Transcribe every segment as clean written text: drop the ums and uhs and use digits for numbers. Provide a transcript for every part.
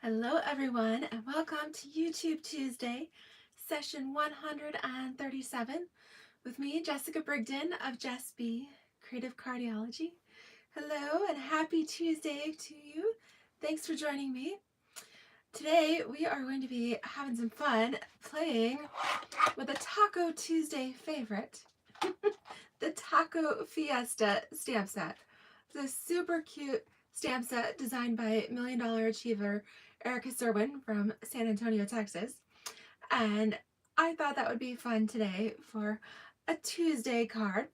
Hello everyone and welcome to YouTube Tuesday, session 137 with me, Jessica Brigden of Jess B, Creative Cardiology. Hello and happy Tuesday to you. Thanks for joining me. Today we are going to be having some fun playing with a Taco Tuesday favorite, the Taco Fiesta stamp set. It's a super cute stamp set designed by $1 Million Achiever Erica Serwin from San Antonio, Texas. And I thought that would be fun today for a Tuesday card.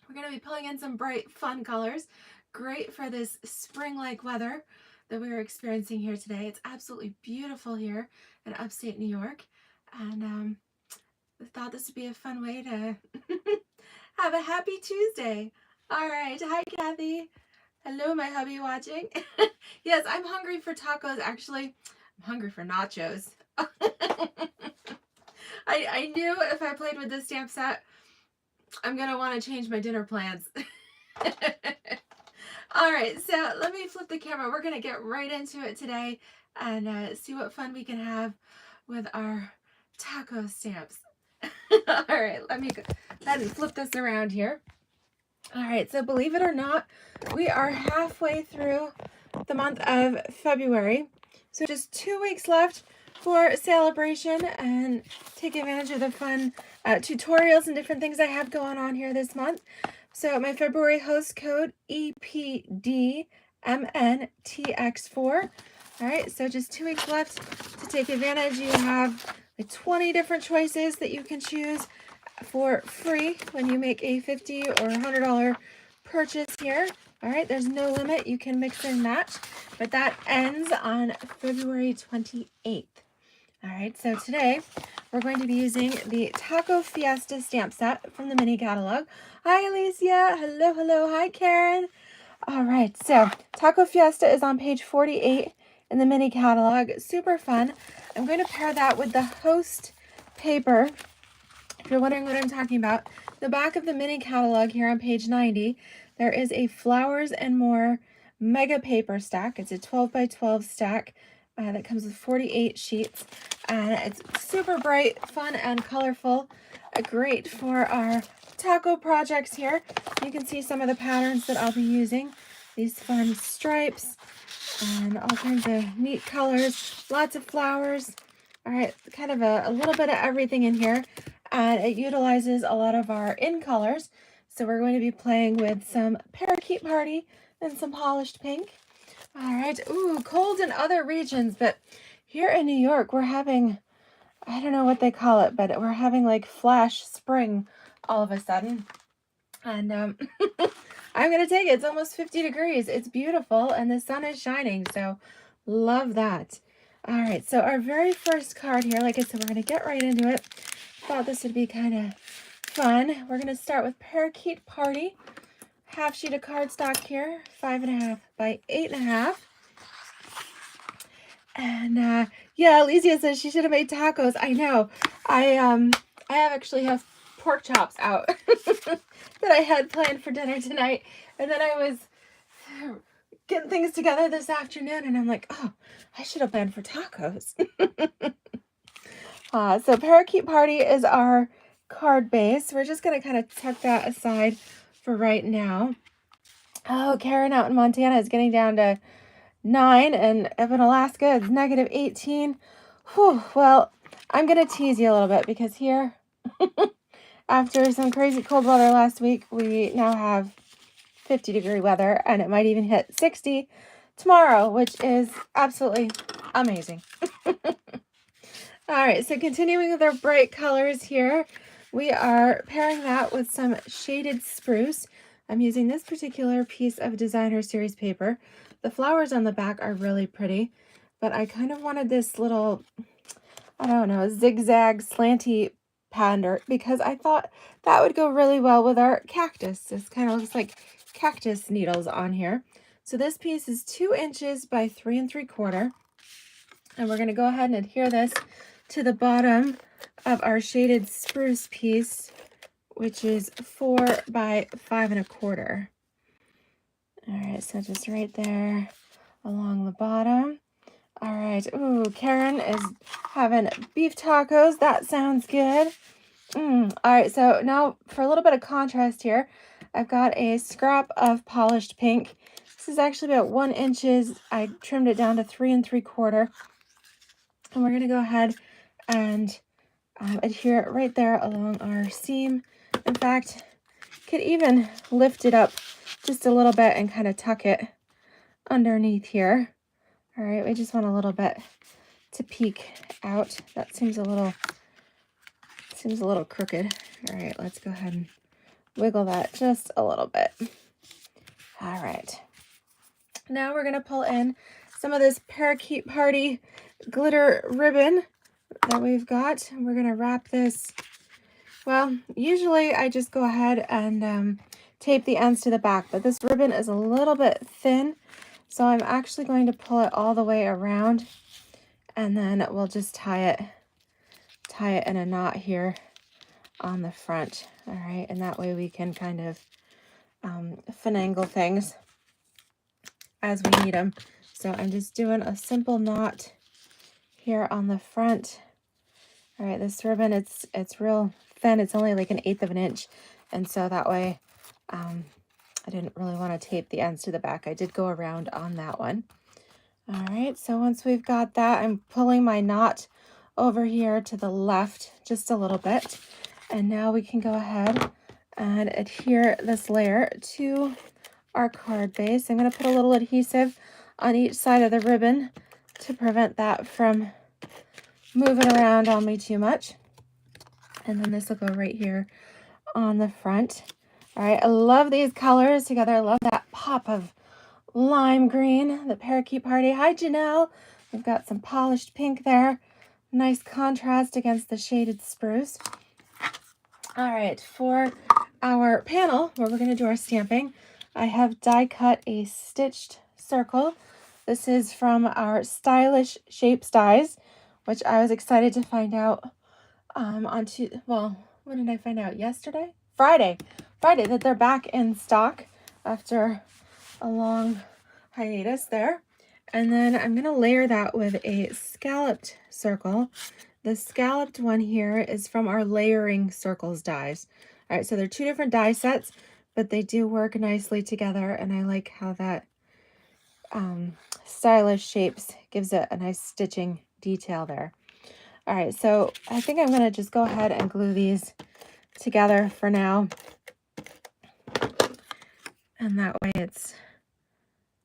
We're going to be pulling in some bright, fun colors. Great for this spring-like weather that we're experiencing here today. It's absolutely beautiful here in upstate New York. And I thought this would be a fun way to have a happy Tuesday. All right. Hi, Kathy. Hello, my hubby watching. Yes, I'm hungry for tacos. Actually, I'm hungry for nachos. I knew if I played with this stamp set, I'm going to want to change my dinner plans. All right, so let me flip the camera. We're going to get right into it today and see what fun we can have with our taco stamps. All right, let me go ahead and flip this around here. All right, so believe it or not, we are halfway through the month of February. So just 2 weeks left for celebration and take advantage of the fun tutorials and different things I have going on here this month. So my February host code EPDMNTX4. All right, so just 2 weeks left to take advantage. You have like 20 different choices that you can choose for free when you make a $50 or $100 purchase here. All right, there's no limit. You can mix and match, but that ends on February 28th. All right, so today we're going to be using the Taco Fiesta stamp set from the mini catalog. Hi, Alicia. Hello, hello. Hi, Karen. All right, so Taco Fiesta is on page 48 in the mini catalog. Super fun. I'm going to pair that with the host paper. If you're wondering what I'm talking about, the back of the mini catalog here on page 90, there is a Flowers and More mega paper stack. It's a 12 by 12 stack that comes with 48 sheets. And it's super bright, fun, and colorful. Great for our taco projects here. You can see some of the patterns that I'll be using. These fun stripes and all kinds of neat colors. Lots of flowers. All right, kind of a little bit of everything in here. And it utilizes a lot of our in colors. So we're going to be playing with some Parakeet Party and some Polished Pink. All right. Ooh, cold in other regions, but here in New York, we're having, I don't know what they call it, but we're having like flash spring all of a sudden. And I'm going to take it. It's almost 50 degrees. It's beautiful and the sun is shining. So love that. All right. So our very first card here, like I said, we're going to get right into it. Thought this would be kind of fun. We're going to start with Parakeet Party. Half sheet of cardstock here, 5.5 by 8.5. And yeah, Alicia says she should have made tacos. I know. I actually have pork chops out that I had planned for dinner tonight. And then I was getting things together this afternoon and I'm like, oh, I should have planned for tacos. So Parakeet Party is our card base. We're just going to kind of tuck that aside for right now. Oh, Karen out in Montana is getting down to 9, and up in Alaska it's negative 18. Whew, well, I'm going to tease you a little bit because here, after some crazy cold weather last week, we now have 50-degree weather, and it might even hit 60 tomorrow, which is absolutely amazing. All right, so continuing with our bright colors here, we are pairing that with some shaded spruce. I'm using this particular piece of Designer Series paper. The flowers on the back are really pretty, but I kind of wanted this little, I don't know, zigzag slanty pattern because I thought that would go really well with our cactus. This kind of looks like cactus needles on here. So this piece is 2 inches by 3 3/4. And we're going to go ahead and adhere this to the bottom of our shaded spruce piece, which is 4 by 5 1/4. All right, so just right there along the bottom. All right. Ooh, Karen is having beef tacos. That sounds good. All right, so now for a little bit of contrast here, I've got a scrap of polished pink. This is actually about 1 inch. I trimmed it down to 3 3/4. And we're going to go ahead and adhere it right there along our seam. In fact, could even lift it up just a little bit and kind of tuck it underneath here. All right, we just want a little bit to peek out. That seems a little crooked. All right, let's go ahead and wiggle that just a little bit. All right. Now we're going to pull in some of this Parakeet Party glitter ribbon that we've got. We're going to wrap this. Well, usually I just go ahead and tape the ends to the back, but this ribbon is a little bit thin, so I'm actually going to pull it all the way around, and then we'll just tie it in a knot here on the front. All right, and that way we can kind of finagle things as we need them. So I'm just doing a simple knot here on the front. All right, this ribbon, it's real thin. It's only like 1/8 of an inch, and so that way I didn't really want to tape the ends to the back. I did go around on that one. All right, so once we've got that, I'm pulling my knot over here to the left just a little bit, and now we can go ahead and adhere this layer to our card base. I'm going to put a little adhesive on each side of the ribbon to prevent that from moving around on me too much. And then this will go right here on the front. All right, I love these colors together. I love that pop of lime green, the Parakeet Party. Hi, Janelle. We've got some polished pink there. Nice contrast against the shaded spruce. All right, for our panel where we're going to do our stamping, I have die cut a stitched circle. This is from our Stylish Shapes dies, which I was excited to find out when did I find out? Yesterday? Friday that they're back in stock after a long hiatus there. And then I'm going to layer that with a scalloped circle. The scalloped one here is from our Layering Circles dies. All right, so they're 2 different die sets, but they do work nicely together, and I like how that Stylish Shapes gives it a nice stitching detail there. All right, so I think I'm going to just go ahead and glue these together for now. And that way it's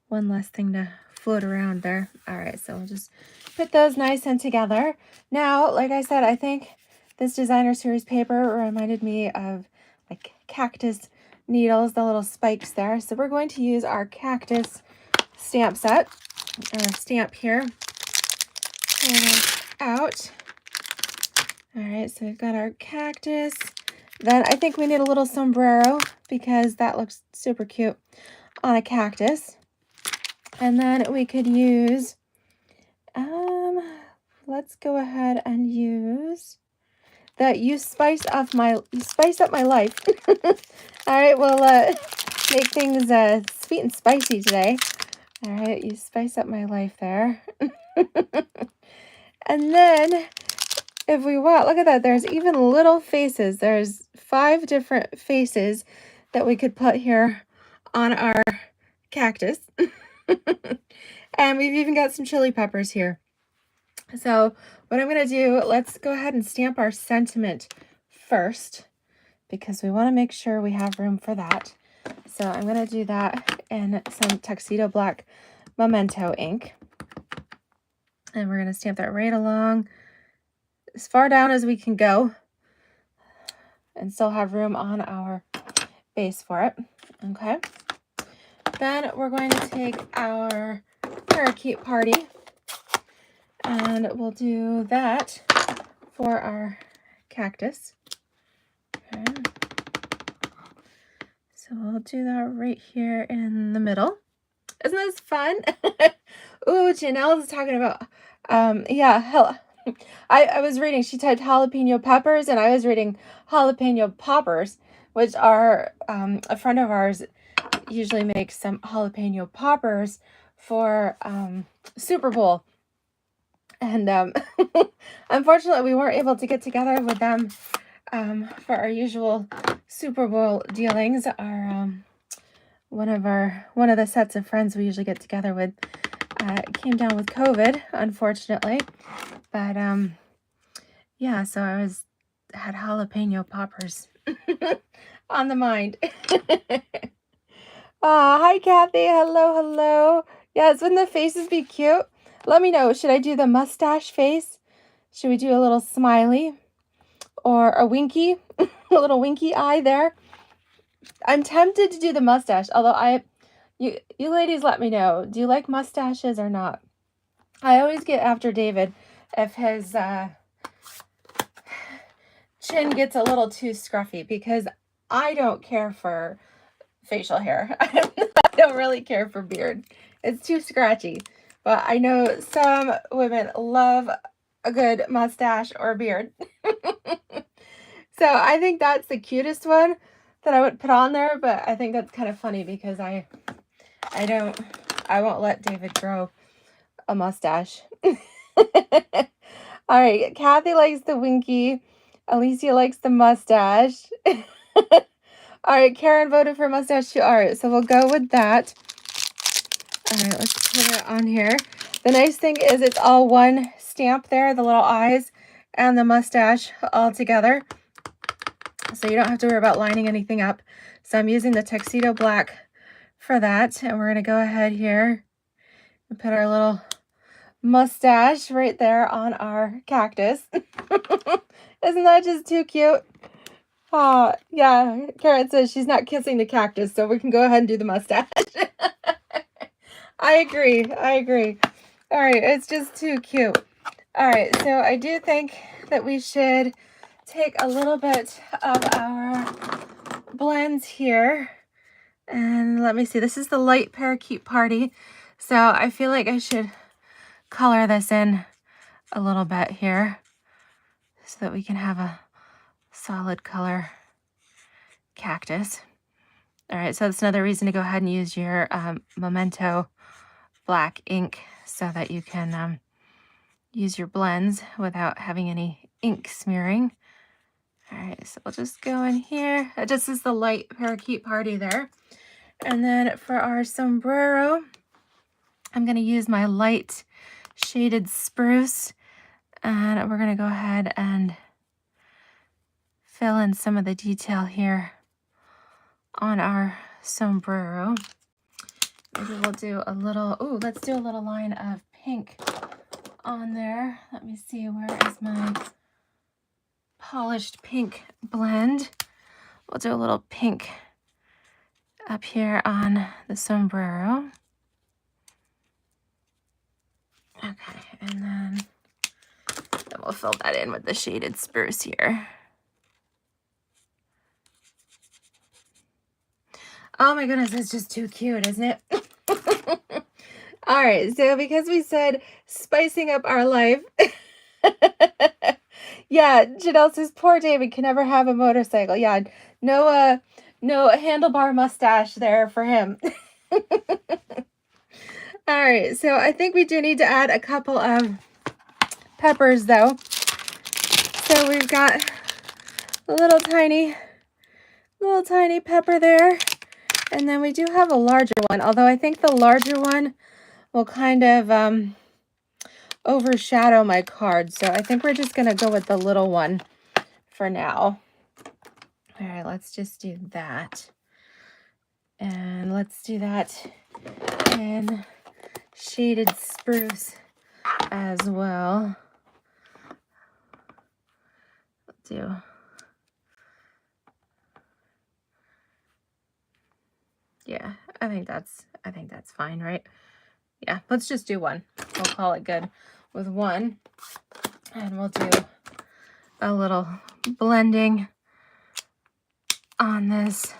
one less thing to float around there. All right, so we'll just put those nice and together. Now, like I said, I think this designer series paper reminded me of like cactus needles, the little spikes there. So we're going to use our cactus stamp set, or stamp here. Pull this out. All right, so we've got our cactus. Then I think we need a little sombrero because that looks super cute on a cactus. And then we could use, let's go ahead and use that You Spice Up My Life. All right, we'll make things sweet and spicy today. All right, You Spice Up My Life there. And then if we want, look at that, there's even little faces. There's 5 different faces that we could put here on our cactus. And we've even got some chili peppers here. So what I'm going to do, let's go ahead and stamp our sentiment first, because we want to make sure we have room for that. So I'm going to do that in some Tuxedo Black Memento ink. And we're going to stamp that right along as far down as we can go and still have room on our base for it. Okay. Then we're going to take our Parakeet Party and we'll do that for our cactus. Okay. So we'll do that right here in the middle. Isn't this fun? Ooh, Janelle is talking about, yeah, I was reading, she typed jalapeno peppers, and I was reading jalapeno poppers, which are, a friend of ours usually makes some jalapeno poppers for Super Bowl. And unfortunately, we weren't able to get together with them for our usual Super Bowl dealings. One of the sets of friends we usually get together with came down with COVID, unfortunately. But yeah, so I had jalapeno poppers on the mind. Hi Kathy. Hello, hello. Yes, wouldn't the faces be cute? Let me know. Should I do the mustache face? Should we do a little smiley or a winky? A little winky eye there. I'm tempted to do the mustache, although you ladies let me know. Do you like mustaches or not? I always get after David if his chin gets a little too scruffy because I don't care for facial hair. I don't really care for beard. It's too scratchy. But I know some women love a good mustache or beard. So I think that's the cutest one that I would put on there, but I think that's kind of funny because I won't let David grow a mustache. All right, Kathy likes the winky. Alicia likes the mustache. All right, Karen voted for mustache too. All right, so we'll go with that. All right, let's put it on here. The nice thing is it's all one stamp there, the little eyes and the mustache all together. So you don't have to worry about lining anything up. So I'm using the tuxedo black for that. And we're going to go ahead here and put our little mustache right there on our cactus. Isn't that just too cute? Oh, yeah. Karen says she's not kissing the cactus, so we can go ahead and do the mustache. I agree. All right, it's just too cute. All right, so I do think that we should take a little bit of our blends here. And let me see, this is the light parakeet party. So I feel like I should color this in a little bit here so that we can have a solid color cactus. All right, so that's another reason to go ahead and use your Memento black ink so that you can use your blends without having any ink smearing. All right, so we'll just go in here. This is the light parakeet party there. And then for our sombrero, I'm going to use my light shaded spruce. And we're going to go ahead and fill in some of the detail here on our sombrero. Maybe we'll do a little, let's do a little line of pink on there. Let me see, where is my polished pink blend? We'll do a little pink up here on the sombrero. Okay, and then we'll fill that in with the shaded spruce here. Oh my goodness, it's just too cute, isn't it? All right, so because we said spicing up our life, yeah, Janelle says, poor David can never have a motorcycle. Yeah, no handlebar mustache there for him. All right, so I think we do need to add a couple of peppers though. So we've got a little tiny pepper there. And then we do have a larger one, although I think the larger one will kind of overshadow my card. So I think we're just going to go with the little one for now. All right, let's just do that. And let's do that in shaded spruce as well. Let's do... Yeah, I think that's fine, right? Yeah, let's just do one. We'll call it good with one. And we'll do a little blending on this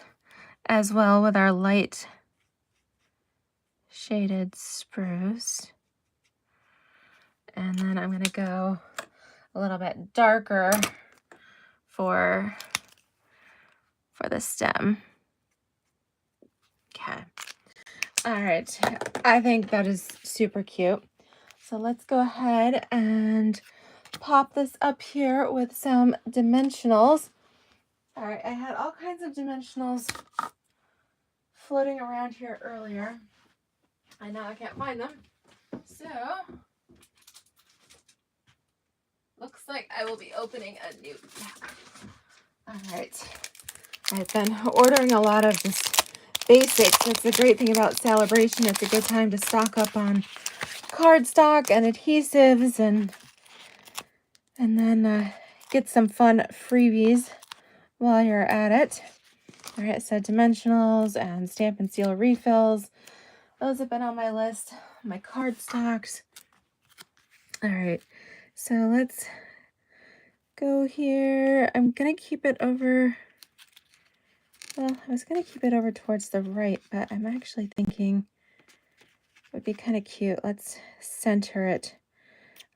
as well with our light shaded spruce. And then I'm going to go a little bit darker for the stem. Okay. All right. I think that is super cute. so let's go ahead and pop this up here with some dimensionals. All right, I had all kinds of dimensionals floating around here earlier. I know I can't find them. So, looks like I will be opening a new pack. All right. I've been ordering a lot of just basics. That's the great thing about Celebration. It's a good time to stock up on cardstock and adhesives and then get some fun freebies while you're at it. All right, so dimensionals and stamp and seal refills. Those have been on my list. My cardstocks. All right, so let's go here. I'm going to keep it over... Well, I was going to keep it over towards the right, but I'm actually thinking it would be kind of cute. Let's center it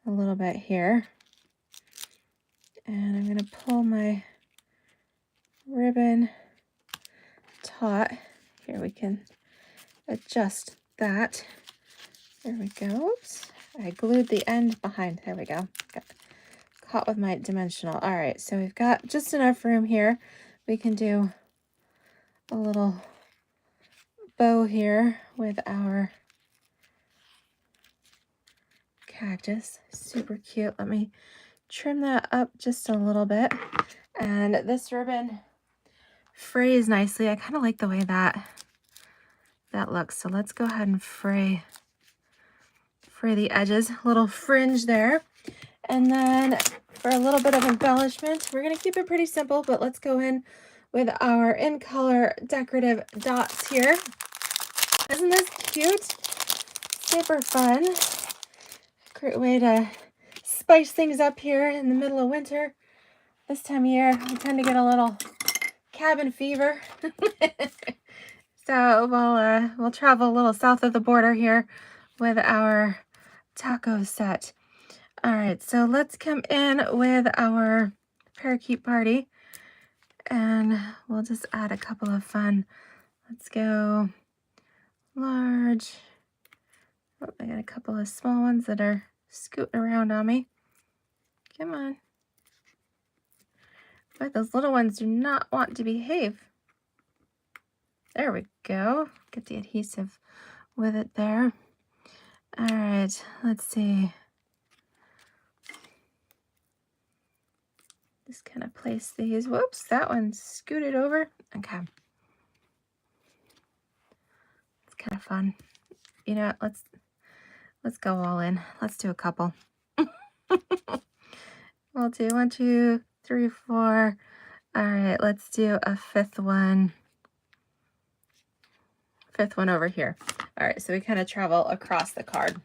a little bit here. And I'm going to pull my ribbon taut. Here we can adjust that. There we go. Oops. I glued the end behind. There we go. Got caught with my dimensional. All right, so we've got just enough room here. We can do a little bow here with our cactus. Super cute. Let me trim that up just a little bit. And this ribbon frays nicely. I kind of like the way that looks. So let's go ahead and fray the edges. A little fringe there. And then for a little bit of embellishment, we're going to keep it pretty simple, but let's go in with our in color decorative dots here. Isn't this cute? Super fun. Great way to spice things up here in the middle of winter. This time of year, we tend to get a little cabin fever. So we'll travel a little south of the border here with our taco set. All right, so let's come in with our parakeet party, and we'll just add a couple of fun. Let's go large. Oh, I got a couple of small ones that are scooting around on me. Come on. But those little ones do not want to behave. There we go. Get the adhesive with it there. All right, let's see. Just kind of place these. Whoops, that one scooted over. Okay. It's kind of fun. You know what? Let's go all in. Let's do a couple. We'll do 1, 2, 3, 4. All right, let's do a fifth one. Fifth one over here. All right, so we kind of travel across the card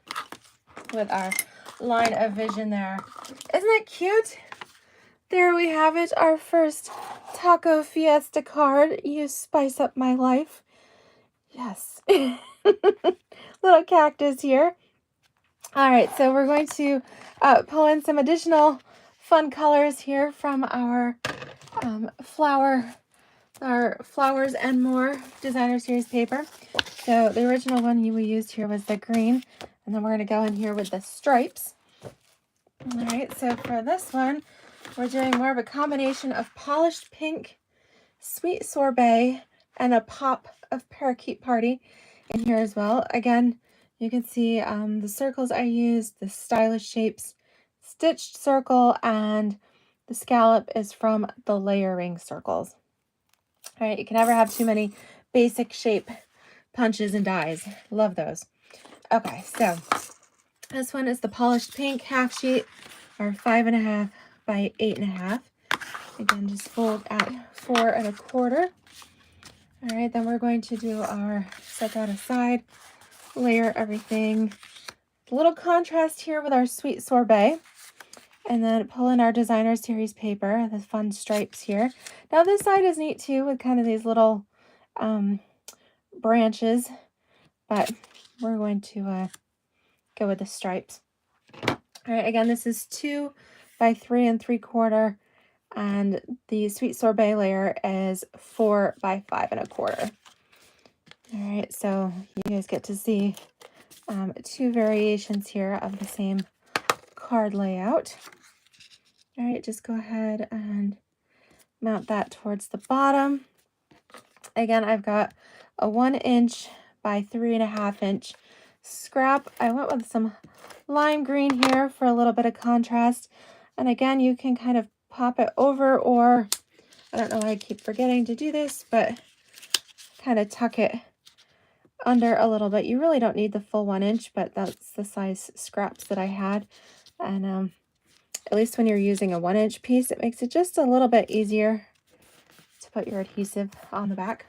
with our line of vision there. Isn't that cute? There we have it, our first Taco Fiesta card. You spice up my life. Yes. Little cactus here. All right, so we're going to pull in some additional fun colors here from our Flowers and More designer series paper. So the original one we used here was the green, and then we're going to go in here with the stripes. All right, so for this one, we're doing more of a combination of polished pink, sweet sorbet, and a pop of parakeet party in here as well. Again, you can see the circles I used, the stylish shapes, stitched circle, and the scallop is from the layering circles. All right, you can never have too many basic shape punches and dies. Love those. Okay, so this one is the polished pink half sheet, or 5.5 by 8.5. Again, just fold at 4 1/4. All right, then we're going to do our, set that aside, layer everything. A little contrast here with our sweet sorbet. And then pull in our designer series paper, the fun stripes here. Now this side is neat too, with kind of these little branches, but we're going to go with the stripes. All right, again, this is 2 by 3 3/4, and the sweet sorbet layer is 4 by 5 1/4. All right, so you guys get to see two variations here of the same card layout. All right, just go ahead and mount that towards the bottom. Again, I've got a 1 inch by 3.5 inch scrap. I went with some lime green here for a little bit of contrast. And again, you can kind of pop it over, or I don't know why I keep forgetting to do this, but kind of tuck it under a little bit. You really don't need the full 1 inch, but that's the size scraps that I had. And at least when you're using a 1 inch piece, it makes it just a little bit easier to put your adhesive on the back.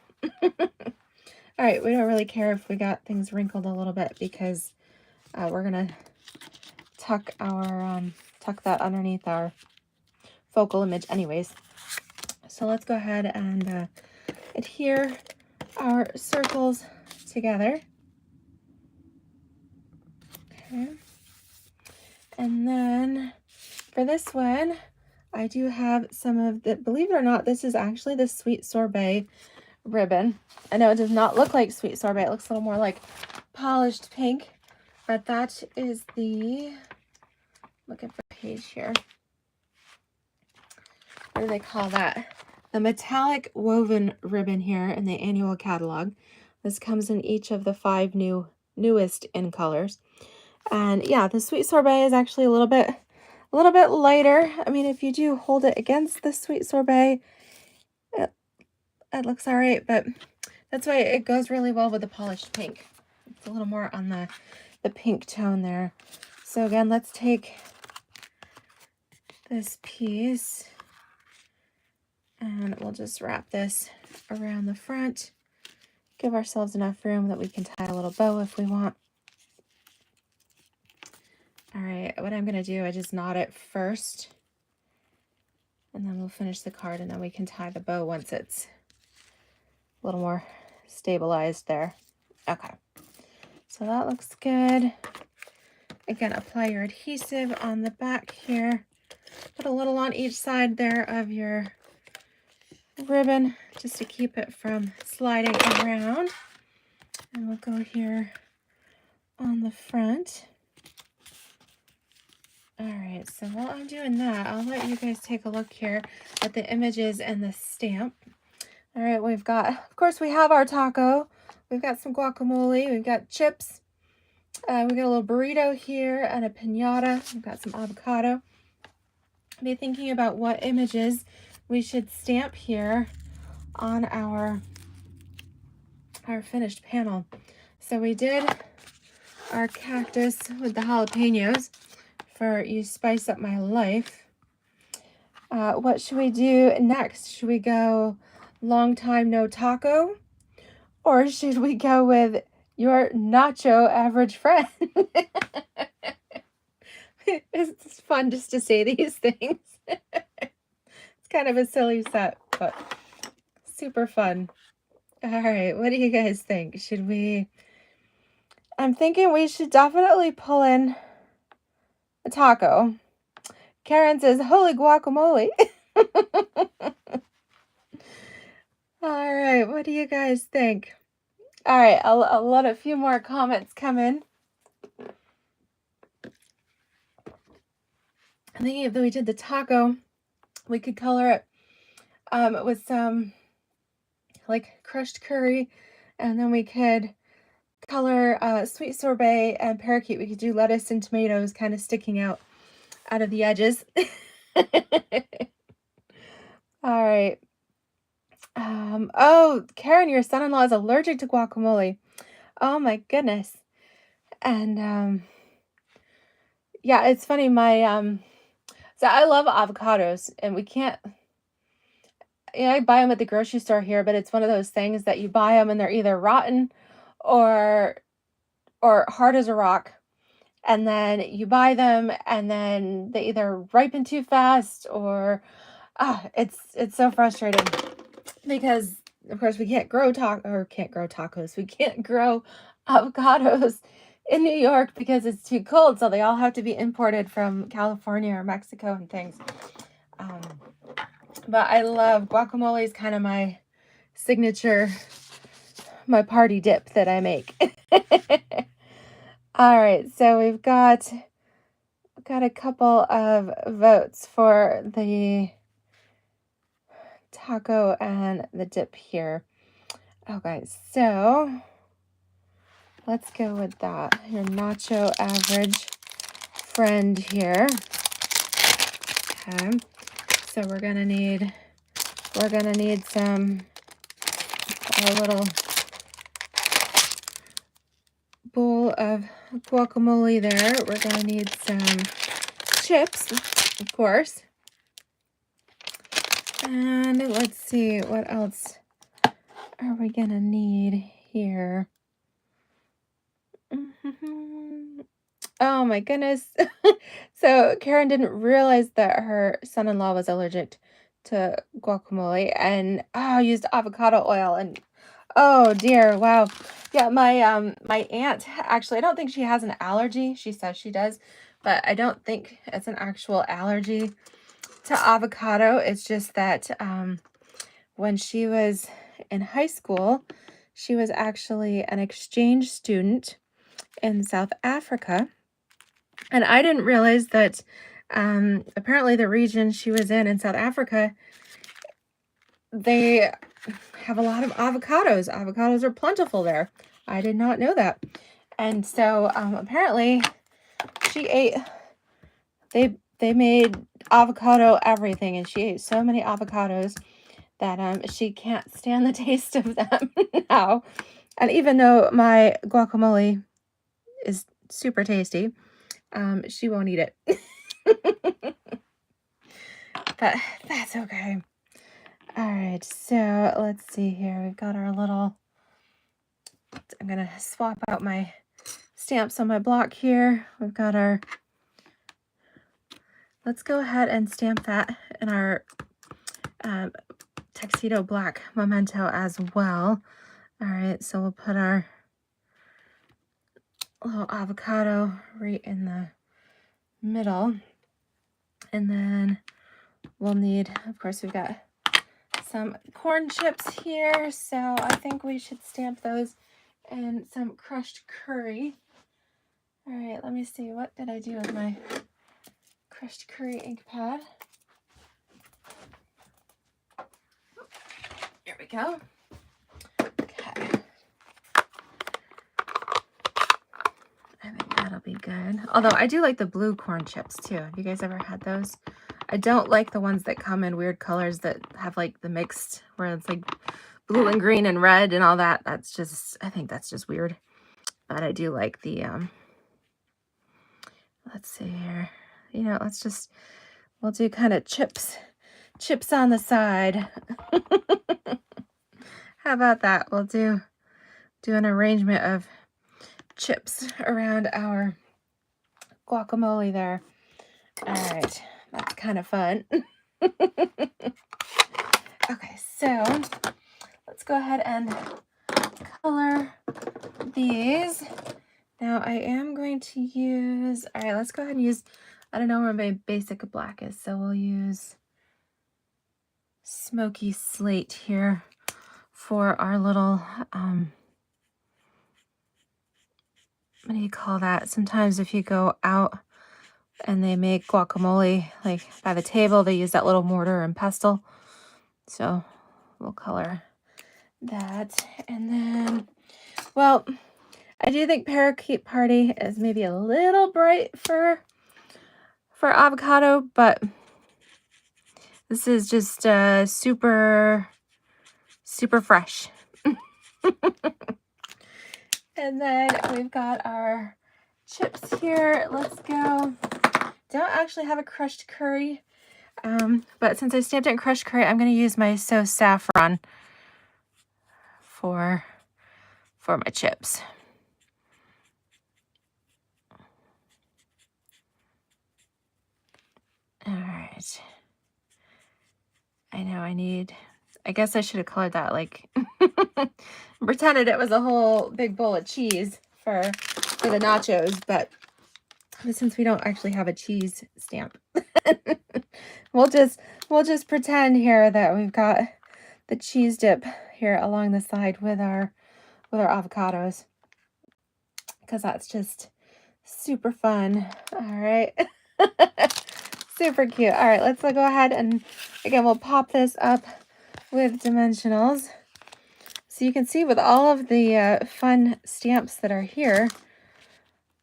All right, we don't really care if we got things wrinkled a little bit, because we're gonna tuck that underneath our focal image anyways. So let's go ahead and adhere our circles together. Okay. And then for this one, I do have some of the, believe it or not, this is actually the Sweet Sorbet ribbon. I know it does not look like Sweet Sorbet. It looks a little more like polished pink, but that is the, looking for a page here. What do they call that? The metallic woven ribbon here in the annual catalog. This comes in each of the 5 newest in colors. And yeah, the Sweet Sorbet is actually a little bit lighter. I mean, if you do hold it against the Sweet Sorbet, it looks all right, but that's why it goes really well with the polished pink. It's a little more on the pink tone there. So again, let's take this piece and we'll just wrap this around the front. Give ourselves enough room that we can tie a little bow if we want. All right, what I'm gonna do, I just knot it first, and then we'll finish the card, and then we can tie the bow once it's a little more stabilized there. Okay, so that looks good. Again, apply your adhesive on the back here. Put a little on each side there of your ribbon just to keep it from sliding around. And we'll go here on the front. All right, so while I'm doing that, I'll let you guys take a look here at the images and the stamp. All right, we've got, of course, we have our taco. We've got some guacamole. We've got chips. We've got a little burrito here and a piñata. We've got some avocado. Be thinking about what images we should stamp here on our finished panel. So we did our cactus with the jalapenos for You Spice Up My Life. What should we do next? Should we go Long Time No Taco? Or should we go with Your Nacho Average Friend? It's fun just to say these things. It's kind of a silly set, but super fun. All right, what do you guys think? Should we... I'm thinking we should definitely pull in a taco. Karen says, holy guacamole. All right, what do you guys think? All right, I'll let a few more comments come in. I'm thinking if we did the taco, we could color it with some like crushed curry, and then we could color Sweet Sorbet and parakeet. We could do lettuce and tomatoes kind of sticking out of the edges. All right. Oh, Karen, your son-in-law is allergic to guacamole. Oh my goodness. And yeah, it's funny. So I love avocados, and we can't. I buy them at the grocery store here, but it's one of those things that you buy them and they're either rotten or hard as a rock. And then you buy them and then they either ripen too fast or it's so frustrating because of course we can't grow tacos. We can't grow avocados in New York because it's too cold. So they all have to be imported from California or Mexico and things. But I love guacamole. Is kind of my signature, my party dip that I make. All right, so we've got a couple of votes for the taco and the dip here. Okay, so let's go with that. Your nacho average friend here. Okay, so we're gonna need some a little bowl of guacamole there. We're gonna need some chips, of course. And let's see, what else are we gonna need here? Oh my goodness. So Karen didn't realize that her son-in-law was allergic to guacamole and used avocado oil, and oh dear, wow. Yeah, my aunt, actually, I don't think she has an allergy. She says she does, but I don't think it's an actual allergy to avocado. It's just that when she was in high school, she was actually an exchange student in South Africa. And I didn't realize that apparently the region she was in South Africa, they have a lot of avocados. Avocados are plentiful there. I did not know that. And so apparently she ate, they made avocado everything, and she ate so many avocados that she can't stand the taste of them now. And even though my guacamole is super tasty, she won't eat it. But that's okay. All right, so let's see here. We've got our little, I'm going to swap out my stamps on my block here. We've got our, let's go ahead and stamp that in our tuxedo black memento as well. All right, so we'll put our little avocado right in the middle. And then we'll need, of course, we've got some corn chips here, so I think we should stamp those in some crushed curry. All right, let me see, what did I do with my crushed curry ink pad? Here we go. Okay. I think that'll be good. Although I do like the blue corn chips too. Have you guys ever had those? I don't like the ones that come in weird colors that have like the mixed, where it's like blue and green and red and all that. That's just, I think that's just weird. But I do like the, let's see here. You know, we'll do kind of chips on the side. How about that? We'll do an arrangement of chips around our guacamole there. All right, that's kind of fun. Okay, so let's go ahead and color these. Now I am going to use, all right, let's go ahead and use, I don't know where my basic black is, so we'll use smoky slate here for our little, what do you call that? Sometimes if you go out and they make guacamole, like by the table, they use that little mortar and pestle. So we'll color that. And then, well, I do think Parakeet Party is maybe a little bright for avocado, but this is just super fresh. And then we've got our chips here. Let's go. Don't actually have a crushed curry, but since I stamped it in crushed curry, I'm going to use my So Saffron for my chips. All right. I know I guess I should have colored that, like, pretended it was a whole big bowl of cheese for the nachos, but since we don't actually have a cheese stamp, we'll just pretend here that we've got the cheese dip here along the side with our avocados, because that's just Super fun. All right. Super cute. All right, let's go ahead and again, we'll pop this up with dimensionals. So you can see with all of the fun stamps that are here,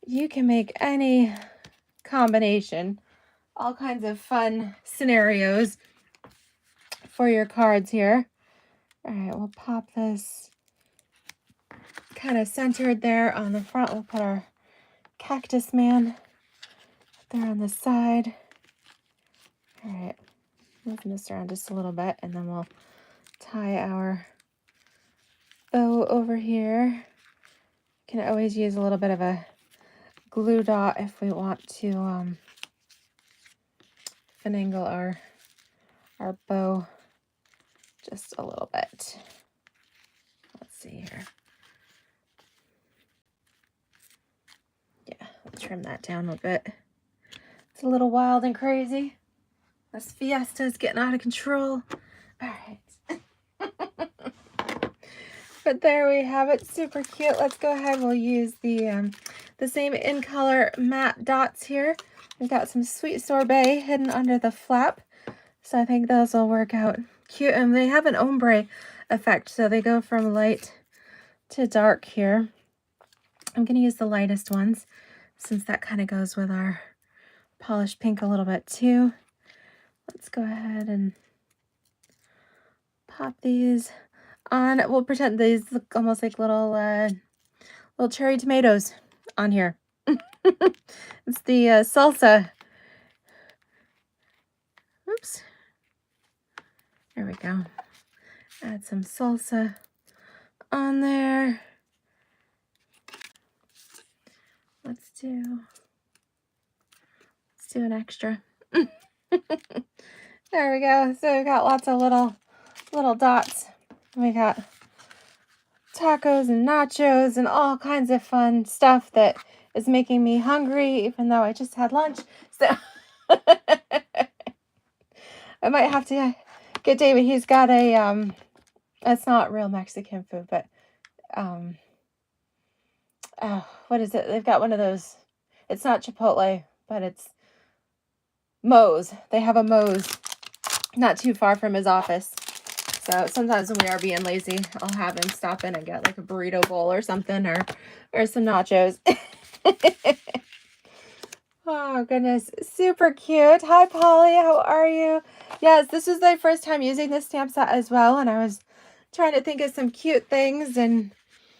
you can make any combination, all kinds of fun scenarios for your cards here. All right, we'll pop this kind of centered there on the front. We'll put our cactus man there on the side. All right, moving this around just a little bit, and then we'll tie our bow over here. Can always use a little bit of a glue dot if we want to finagle our bow just a little bit. Let's see here. Yeah, we'll trim that down a bit. It's a little wild and crazy. This Fiesta is getting out of control. All right. But there we have it, super cute. Let's go ahead, we'll use the same in color matte dots here. We've got some sweet sorbet hidden under the flap, so I think those will work out cute. And they have an ombre effect, so they go from light to dark here. I'm going to use the lightest ones since that kind of goes with our polished pink a little bit too. Let's go ahead and pop these on. We'll pretend these look almost like little cherry tomatoes on here. It's the salsa. Oops. There we go. Add some salsa on there. Let's do an extra. There we go. So we've got lots of little dots. We got tacos and nachos and all kinds of fun stuff that is making me hungry, even though I just had lunch. So I might have to get David. He's got a it's not real Mexican food, but what is it? They've got one of those. It's not Chipotle, but it's Moe's. They have a Moe's not too far from his office. So sometimes when we are being lazy, I'll have him stop in and get like a burrito bowl or something, or some nachos. Oh, goodness. Super cute. Hi, Polly. How are you? Yes, this was my first time using this stamp set as well, and I was trying to think of some cute things, and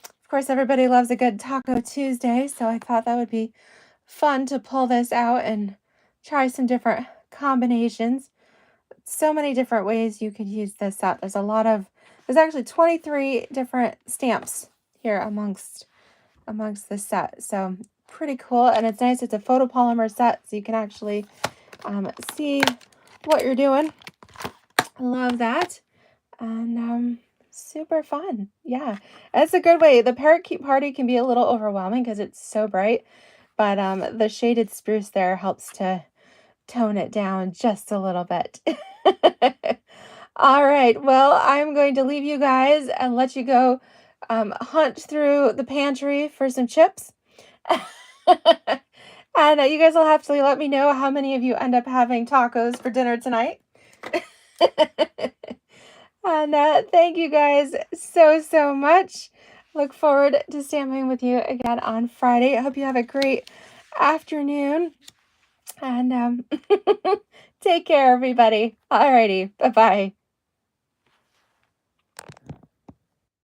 of course, everybody loves a good Taco Tuesday, so I thought that would be fun to pull this out and try some different combinations. So many different ways you could use this set. There's actually 23 different stamps here amongst this set. So pretty cool, and it's nice. It's a photopolymer set, so you can actually see what you're doing. Love that. And super fun. Yeah, that's a good way. The parakeet party can be a little overwhelming because it's so bright, but the shaded spruce there helps to tone it down just a little bit. All right, well, I'm going to leave you guys and let you go hunt through the pantry for some chips. And you guys will have to let me know how many of you end up having tacos for dinner tonight. And thank you guys so much. Look forward to stamping with you again on Friday. I hope you have a great afternoon. And take care, everybody. Alrighty, bye-bye.